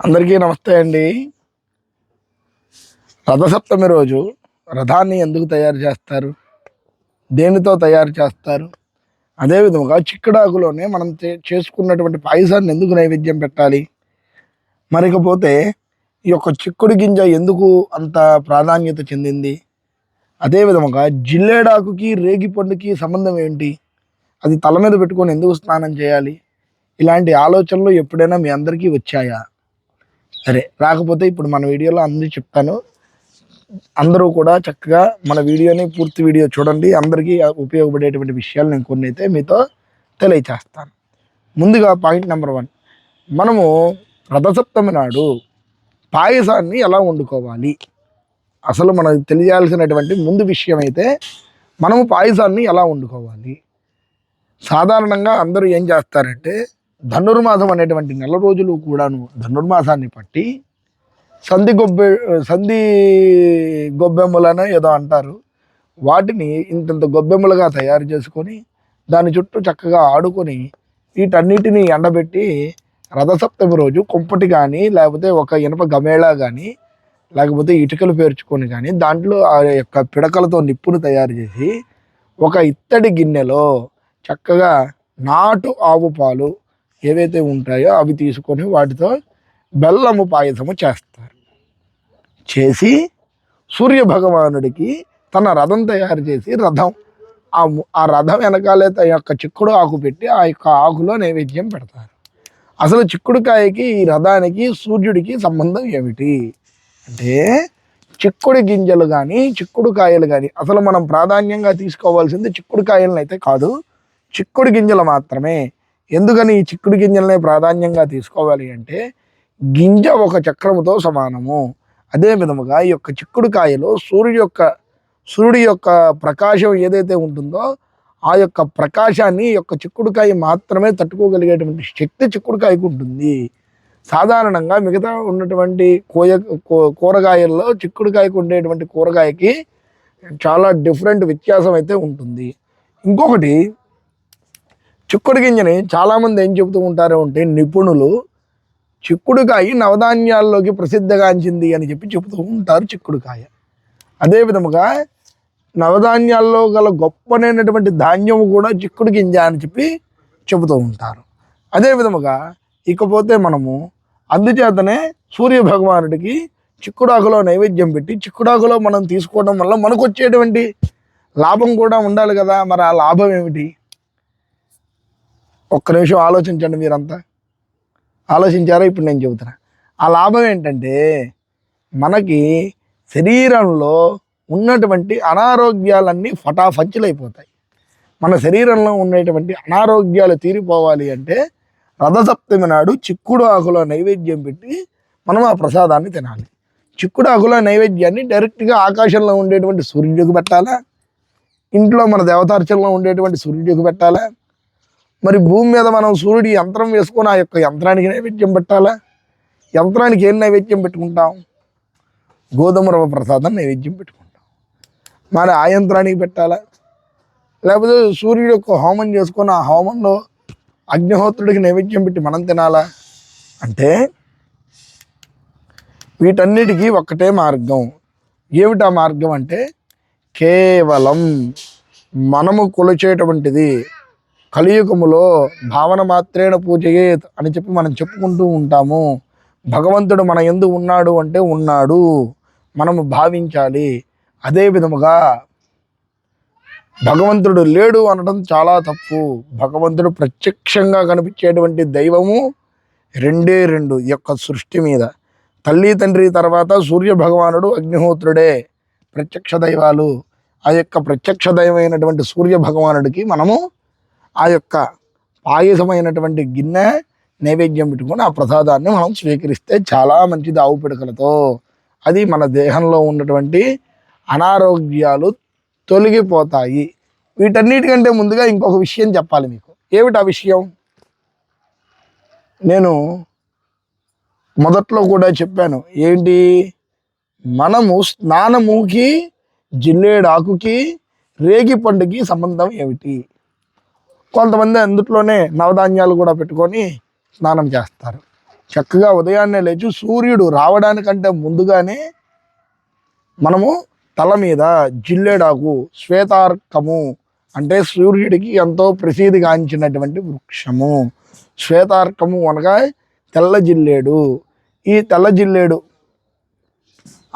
అందరికీ నమస్తే అండి. రథసప్తమి రోజు రథాన్ని ఎందుకు తయారు చేస్తారు, దేనితో తయారు చేస్తారు, అదేవిధంగా చిక్కుడాకులోనే మనం చేసుకున్నటువంటి పాయసాన్ని ఎందుకు నైవేద్యం పెట్టాలి, మరికపోతే ఈ యొక్క చిక్కుడు గింజ ఎందుకు అంత ప్రాధాన్యత చెందింది, అదేవిధంగా జిల్లేడాకుకి రేగి పండుకి సంబంధం ఏంటి, అది తల మీద పెట్టుకొని ఎందుకు స్నానం చేయాలి, ఇలాంటి ఆలోచనలు ఎప్పుడైనా మీ అందరికీ వచ్చాయా? సరే, రాకపోతే ఇప్పుడు మన వీడియోలో అందరూ చెప్తాను. అందరూ కూడా చక్కగా మన వీడియోని పూర్తి వీడియో చూడండి. అందరికీ ఉపయోగపడేటువంటి విషయాలు నేను కొన్ని అయితే మీతో తెలియచేస్తాను. ముందుగా పాయింట్ నెంబర్ 1, మనము రథసప్తమి నాడు పాయసాన్ని ఎలా వండుకోవాలి. అసలు మనకు తెలియాల్సినటువంటి ముందు విషయం అయితే మనము పాయసాన్ని ఎలా వండుకోవాలి. సాధారణంగా అందరూ ఏం చేస్తారంటే ధనుర్మాసం అనేటువంటి నెల రోజులు కూడాను ధనుర్మాసాన్ని పట్టి సంధి గొబ్బెమ్మలను ఏదో అంటారు, వాటిని ఇంతంత గొబ్బెమ్మలుగా తయారు చేసుకొని దాని చుట్టూ చక్కగా ఆడుకొని వీటన్నిటిని ఎండబెట్టి రథసప్తమి రోజు కుంపటి కానీ లేకపోతే ఒక ఇనప గమేళా కానీ లేకపోతే ఇటుకలు పేర్చుకొని కానీ దాంట్లో ఆ యొక్క పిడకలతో నిప్పును తయారు చేసి ఒక ఇత్తడి గిన్నెలో చక్కగా నాటు ఆవు పాలు ఏవైతే ఉంటాయో అవి తీసుకొని వాటితో బెల్లము పాయసము చేస్తారు. చేసి సూర్య భగవానుడికి తన రథం తయారు చేసి ఆ రథం వెనకాలే యొక్క చిక్కుడు ఆకు పెట్టి ఆ యొక్క ఆకులో నైవేద్యం పెడతారు. అసలు చిక్కుడుకాయకి ఈ రథానికి సూర్యుడికి సంబంధం ఏమిటి అంటే, చిక్కుడు గింజలు కానీ చిక్కుడు కాయలు కానీ అసలు మనం ప్రాధాన్యంగా తీసుకోవాల్సింది చిక్కుడు కాయలను అయితే కాదు, చిక్కుడు గింజలు మాత్రమే. ఎందుకని ఈ చిక్కుడు గింజలనే ప్రాధాన్యంగా తీసుకోవాలి అంటే, గింజ ఒక చక్రముతో సమానము. అదే విధముగా ఈ యొక్క చిక్కుడు కాయలో సూర్యుడి యొక్క ప్రకాశం ఏదైతే ఉంటుందో ఆ యొక్క ప్రకాశాన్ని ఈ యొక్క చిక్కుడుకాయ మాత్రమే తట్టుకోగలిగేటువంటి శక్తి చిక్కుడుకాయకు ఉంటుంది. సాధారణంగా మిగతా ఉన్నటువంటి కూరగాయల్లో చిక్కుడుకాయకు ఉండేటువంటి కూరగాయకి చాలా డిఫరెంట్ వ్యత్యాసం అయితే ఉంటుంది. ఇంకొకటి, చిక్కుడు గింజని చాలామంది ఏం చెబుతూ ఉంటారు అంటే నిపుణులు, చిక్కుడుకాయ నవధాన్యాల్లోకి ప్రసిద్ధిగాంచింది అని చెబుతూ ఉంటారు చిక్కుడుకాయ. అదే విధముగా నవధాన్యాల్లో గల గొప్పనైనటువంటి ధాన్యము కూడా చిక్కుడు గింజ అని చెబుతూ ఉంటారు. అదే విధముగా ఇకపోతే మనము అందుచేతనే సూర్య భగవానుడికి చిక్కుడాకులో నైవేద్యం పెట్టి చిక్కుడాకులో మనం తీసుకోవడం వల్ల మనకు వచ్చేటువంటి లాభం కూడా ఉండాలి కదా. మరి ఆ లాభం ఏమిటి? ఒక్క నిమిషం ఆలోచించండి. మీరంతా ఆలోచించారా? ఇప్పుడు నేను చెబుతున్నా. ఆ లాభం ఏంటంటే, మనకి శరీరంలో ఉన్నటువంటి అనారోగ్యాలన్నీ ఫటాఫంచులైపోతాయి. మన శరీరంలో ఉండేటువంటి అనారోగ్యాలు తీరిపోవాలి అంటే రథసప్తమి నాడు చిక్కుడు ఆకులో నైవేద్యం పెట్టి మనం ఆ ప్రసాదాన్ని తినాలి. చిక్కుడు ఆకులో నైవేద్యాన్ని డైరెక్ట్గా ఆకాశంలో ఉండేటువంటి సూర్యుడికి పెట్టాలా, ఇంట్లో మన దేవతార్చనలో ఉండేటువంటి సూర్యుడికి పెట్టాలా, మరి భూమి మీద మనం సూర్యుడి యంత్రం వేసుకొని ఆ యొక్క యంత్రానికి నైవేద్యం పెట్టాలా. యంత్రానికి ఏం నైవేద్యం పెట్టుకుంటాం? గోధుమ రవ్వ ప్రసాదం నైవేద్యం పెట్టుకుంటాం. మరి ఆ యంత్రానికి పెట్టాలా, లేకపోతే సూర్యుడు యొక్క హోమం చేసుకొని ఆ హోమంలో అగ్నిహోత్రుడికి నైవేద్యం పెట్టి మనం తినాలా అంటే, వీటన్నిటికీ ఒక్కటే మార్గం. ఏమిటా మార్గం అంటే, కేవలం మనము కొలిచేటువంటిది కలియుగములో భావన మాత్రేణ పూజయేత్ అని మనం చెప్పుకుంటూ ఉంటాము. భగవంతుడు మన యందు ఉన్నాడు అంటే ఉన్నాడు, మనము భావించాలి. అదే విధముగా భగవంతుడు లేడు అనడం చాలా తప్పు. భగవంతుడు ప్రత్యక్షంగా కనిపించేటువంటి దైవము రెండే రెండు ఈ యొక్క సృష్టి మీద. తల్లి తండ్రి తర్వాత సూర్య భగవానుడు, అగ్నిహోత్రుడే ప్రత్యక్ష దైవాలు. ఆ యొక్క ప్రత్యక్ష దైవమైనటువంటి సూర్య భగవానుడికి మనము ఆ యొక్క పాయసమైనటువంటి గిన్నె నైవేద్యం పెట్టుకొని ఆ ప్రసాదాన్ని మనం స్వీకరిస్తే చాలా మంచిది. ఆవు పిడకలతో అది మన దేహంలో ఉన్నటువంటి అనారోగ్యాలు తొలగిపోతాయి. వీటన్నిటికంటే ముందుగా ఇంకొక విషయం చెప్పాలి మీకు. ఏమిటి ఆ విషయం? నేను మొదట్లో కూడా చెప్పాను. ఏంటి? మనము స్నానముకి జిల్లేడాకుకి రేగి పండుకి సంబంధం ఏమిటి? కొంతమంది అందుట్లోనే నవధాన్యాలు కూడా పెట్టుకొని స్నానం చేస్తారు. చక్కగా ఉదయాన్నే లేచి సూర్యుడు రావడానికంటే ముందుగానే మనము తల మీద జిల్లేడాకు, శ్వేతార్కము అంటే సూర్యుడికి ఎంతో ప్రసిద్ధిగాంచినటువంటి వృక్షము. శ్వేతార్కము అనగా తెల్ల జిల్లేడు. ఈ తెల్ల జిల్లేడు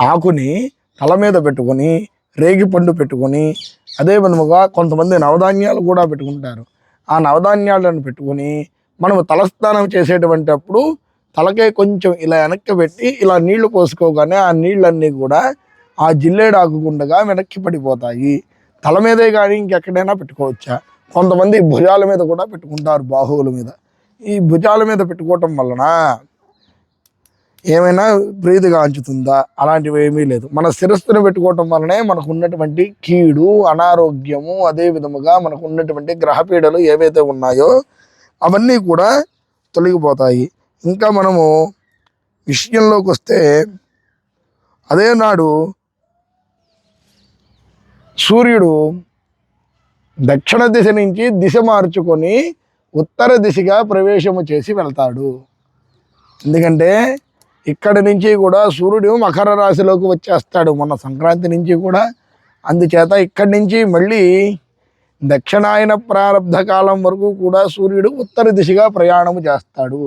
ఆకుని తల మీద పెట్టుకొని, రేగిపండు పెట్టుకొని, అదే విధముగా కొంతమంది నవధాన్యాలు కూడా పెట్టుకుంటారు. ఆ నవధాన్యాలను పెట్టుకొని మనము తలస్నానం చేసేటువంటి అప్పుడు తలకే కొంచెం ఇలా వెనక్కి పెట్టి ఇలా నీళ్లు పోసుకోగానే ఆ నీళ్ళన్నీ కూడా ఆ జిల్లేడాకు గుండగా వెనక్కి పడిపోతాయి. తల మీదే కానీ ఇంకెక్కడైనా పెట్టుకోవచ్చా? కొంతమంది భుజాల మీద కూడా పెట్టుకుంటారు, బాహువుల మీద. ఈ భుజాల మీద పెట్టుకోవటం వలన ఏమైనా ప్రీతిగా అంచుతుందా? అలాంటివి ఏమీ లేదు. మన శిరస్సును పెట్టుకోవటం వలనే మనకు ఉన్నటువంటి కీడు, అనారోగ్యము, అదే విధముగా మనకు ఉన్నటువంటి గ్రహపీడలు ఏవైతే ఉన్నాయో అవన్నీ కూడా తొలగిపోతాయి. ఇంకా మనము విషయంలోకి వస్తే, అదే నాడు సూర్యుడు దక్షిణ దిశ నుంచి దిశ మార్చుకొని ఉత్తర దిశగా ప్రవేశము చేసి వెళ్తాడు. ఎందుకంటే ఇక్కడి నుంచి కూడా సూర్యుడు మకర రాశిలోకి వచ్చేస్తాడు మొన్న సంక్రాంతి నుంచి కూడా. అందుచేత ఇక్కడి నుంచి మళ్ళీ దక్షిణాయన ప్రారంభ కాలం వరకు కూడా సూర్యుడు ఉత్తర దిశగా ప్రయాణము చేస్తాడు.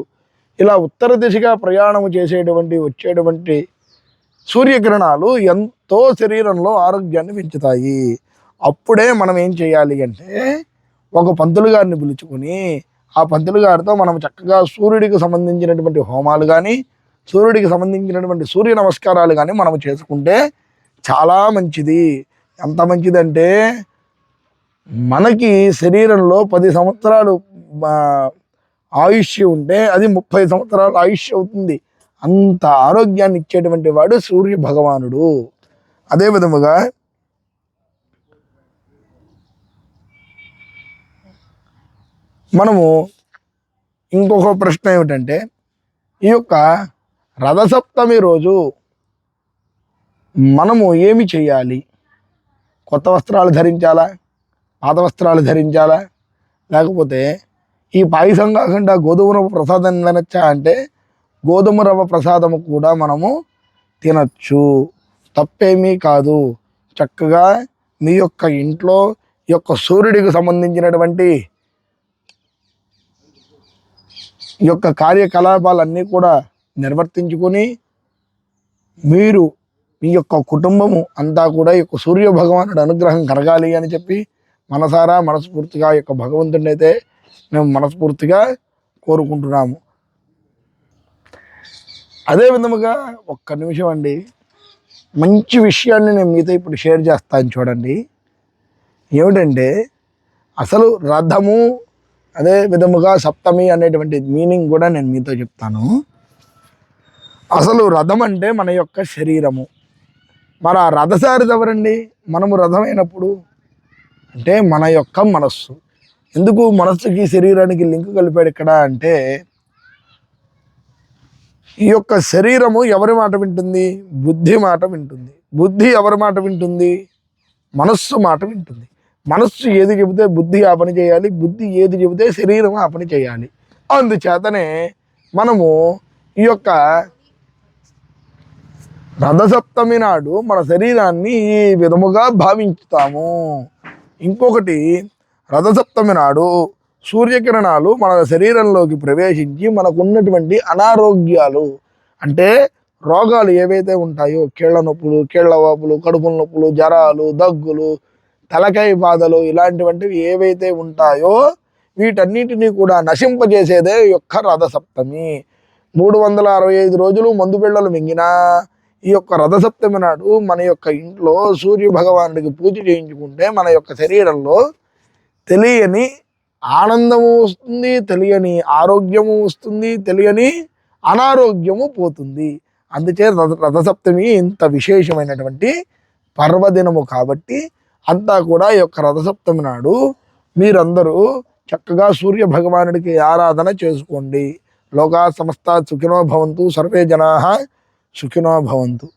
ఇలా ఉత్తర దిశగా ప్రయాణము వచ్చేటువంటి సూర్యకిరణాలు ఎంతో శరీరంలో ఆరోగ్యాన్ని పెంచుతాయి. అప్పుడే మనం ఏం చేయాలి అంటే, ఒక పంతులు గారిని పిలుచుకొని ఆ పంతులు గారితో మనం చక్కగా సూర్యుడికి సంబంధించినటువంటి హోమాలు కానీ, సూర్యుడికి సంబంధించినటువంటి సూర్య నమస్కారాలు కానీ మనం చేసుకుంటే చాలా మంచిది. ఎంత మంచిదంటే, మనకి శరీరంలో 10 సంవత్సరాలు ఆయుష్ ఉంటే అది 30 సంవత్సరాలు ఆయుష్ అవుతుంది. అంత ఆరోగ్యాన్ని ఇచ్చేటువంటి వాడు సూర్య భగవానుడు. అదే విధముగా మనము ఇంకొక ప్రశ్న ఏమిటంటే, ఈ యొక్క రథసప్తమి రోజు మనము ఏమి చేయాలి? కొత్త వస్త్రాలు ధరించాలా? పాత వస్త్రాలు ధరించాలా? లేకపోతే ఈ పాయసం కాకుండా గోధుమ రవ్వ ప్రసాదం తినచ్చా అంటే, గోధుమ రవ్వ ప్రసాదము కూడా మనము తినచ్చు, తప్పేమీ కాదు. చక్కగా మీ యొక్క ఇంట్లో ఈ యొక్క సూర్యుడికి సంబంధించినటువంటి ఈ యొక్క కార్యకలాపాలన్నీ కూడా నిర్వర్తించుకొని మీరు మీ యొక్క కుటుంబము అంతా కూడా ఈ యొక్క సూర్య భగవానుడి అనుగ్రహం కలగాలి అని చెప్పి మనసారా మనస్ఫూర్తిగా ఈ యొక్క భగవంతుడిని అయితే మేము మనస్ఫూర్తిగా కోరుకుంటున్నాము. అదే విధముగా ఒక్క నిమిషం అండి, మంచి విషయాన్ని నేను మీతో ఇప్పుడు షేర్ చేస్తాను చూడండి. ఏమిటంటే, అసలు రథము అదే విధముగా సప్తమి అనేటువంటి మీనింగ్ కూడా నేను మీతో చెప్తాను. అసలు రథం అంటే మన యొక్క శరీరము. మన రథసారథి ఎవరండి? మనము రథమైనప్పుడు అంటే మన యొక్క మనస్సు. ఎందుకు మనస్సుకి శరీరానికి లింక్ కలిపాడు ఇక్కడ అంటే, ఈ యొక్క శరీరము ఎవరి మాట వింటుంది? బుద్ధి మాట వింటుంది. బుద్ధి ఎవరి మాట వింటుంది? మనస్సు మాట వింటుంది. మనస్సు ఏది చెబితే బుద్ధి ఆ పని చేయాలి, బుద్ధి ఏది చెబితే శరీరం ఆ పని చేయాలి. అందుచేతనే మనము ఈ యొక్క రథసప్తమి నాడు మన శరీరాన్ని ఈ విధముగా భావించుతాము. ఇంకొకటి, రథసప్తమి నాడు సూర్యకిరణాలు మన శరీరంలోకి ప్రవేశించి మనకు ఉన్నటువంటి అనారోగ్యాలు అంటే రోగాలు ఏవైతే ఉంటాయో, కీళ్ళ నొప్పులు, కీళ్ళ వాపులు, కడుపుల నొప్పులు, జ్వరాలు, దగ్గులు, తలకాయ బాధలు, ఇలాంటివంటివి ఏవైతే ఉంటాయో వీటన్నిటినీ కూడా నశింపజేసేదే యొక్క రథసప్తమి. 365 రోజులు మందు బిళ్ళలు మింగినా ఈ యొక్క రథసప్తమి నాడు మన యొక్క ఇంట్లో సూర్య భగవానుడికి పూజ చేయించుకుంటే మన యొక్క శరీరంలో తెలియని ఆనందము వస్తుంది, తెలియని ఆరోగ్యము వస్తుంది, తెలియని అనారోగ్యము పోతుంది. అందుచే రథసప్తమి ఇంత విశేషమైనటువంటి పర్వదినము కాబట్టి అంతా కూడా ఈ యొక్క రథసప్తమి నాడు మీరందరూ చక్కగా సూర్య భగవానుడికి ఆరాధన చేసుకోండి. లోకా సమస్త సుఖినో భవంతు, సర్వే జనా సుఖినో భవంతు.